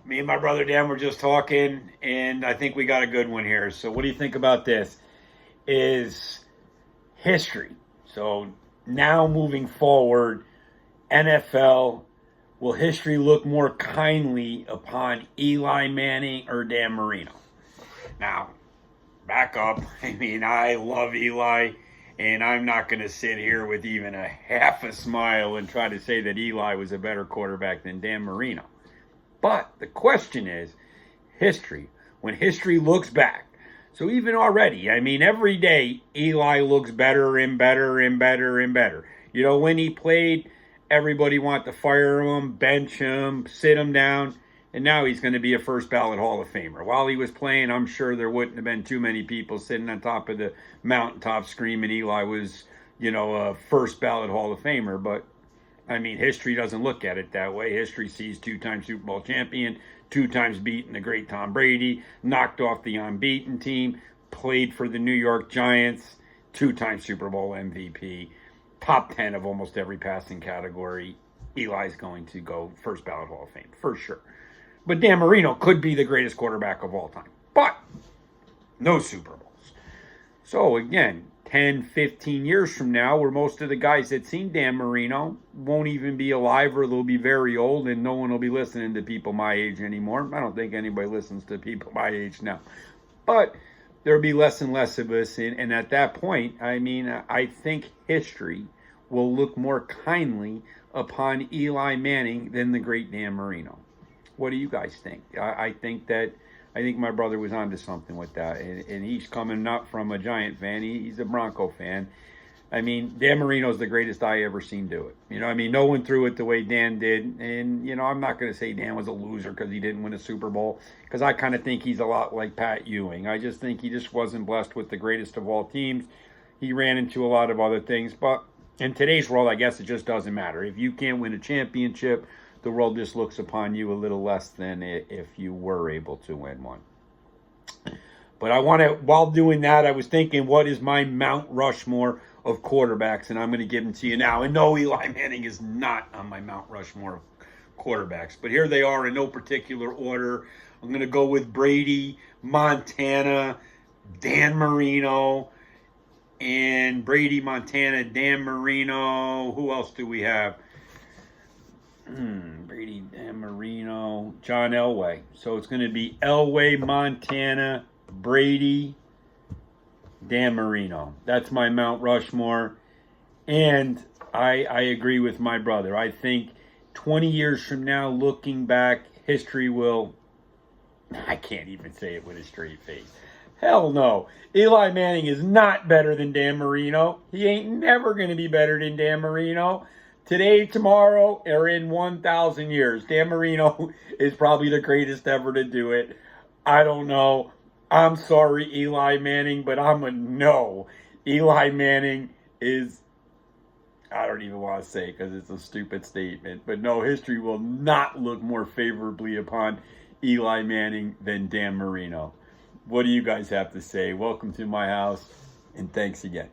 Me and my brother Dan were just talking, and I think we got a good one here. So, what do you think about this? Is history. So, now moving forward, NFL, will history look more kindly upon Eli Manning or Dan Marino? Now, back up. I mean, I love Eli, and I'm not going to sit here with even a half a smile and try to say that Eli was a better quarterback than Dan Marino. But the question is history. When history looks back, so even already, I mean, every day Eli looks better and better and better and better. You know, when he played, everybody wanted to fire him, bench him, sit him down, and now he's going to be a first ballot Hall of Famer. While he was playing, I'm sure there wouldn't have been too many people sitting on top of the mountaintop screaming Eli was, a first ballot Hall of Famer. But I mean, history doesn't look at it that way. History sees two-time Super Bowl champion, two times beaten the great Tom Brady, knocked off the unbeaten team, played for the New York Giants, two-time Super Bowl MVP, top 10 of almost every passing category. Eli's going to go first ballot Hall of Fame, for sure. But Dan Marino could be the greatest quarterback of all time. But no Super Bowls. So again, 10, 15 years from now, where most of the guys that seen Dan Marino won't even be alive, or they'll be very old, and no one will be listening to people my age anymore. I don't think anybody listens to people my age now. But there'll be less and less of us, and at that point, I mean, I think history will look more kindly upon Eli Manning than the great Dan Marino. What do you guys think? I think my brother was onto something with that, and he's coming not from a Giant fan. He's a Bronco fan. I mean, Dan Marino's the greatest I ever seen do it. No one threw it the way Dan did, and I'm not going to say Dan was a loser because he didn't win a Super Bowl, because I kind of think he's a lot like Pat Ewing. I just think he just wasn't blessed with the greatest of all teams. He ran into a lot of other things, but in today's world, I guess it just doesn't matter. If you can't win a championship, the world just looks upon you a little less than if you were able to win one. But while doing that, I was thinking, what is my Mount Rushmore of quarterbacks? And I'm going to give them to you now. And no, Eli Manning is not on my Mount Rushmore of quarterbacks. But here they are in no particular order. I'm going to go with Brady, Montana, Dan Marino, and Brady, Montana, Dan Marino. Who else do we have? Brady, Dan Marino, John Elway. So it's going to be Elway, Montana, Brady, Dan Marino. That's my Mount Rushmore. And I agree with my brother. I think 20 years from now, looking back, history will... I can't even say it with a straight face. Hell no. Eli Manning is not better than Dan Marino. He ain't never going to be better than Dan Marino. Today, tomorrow, or in 1,000 years, Dan Marino is probably the greatest ever to do it. I don't know. I'm sorry, Eli Manning, but I'm a no. Eli Manning is, I don't even want to say it because it's a stupid statement, but no, history will not look more favorably upon Eli Manning than Dan Marino. What do you guys have to say? Welcome to my house, and thanks again.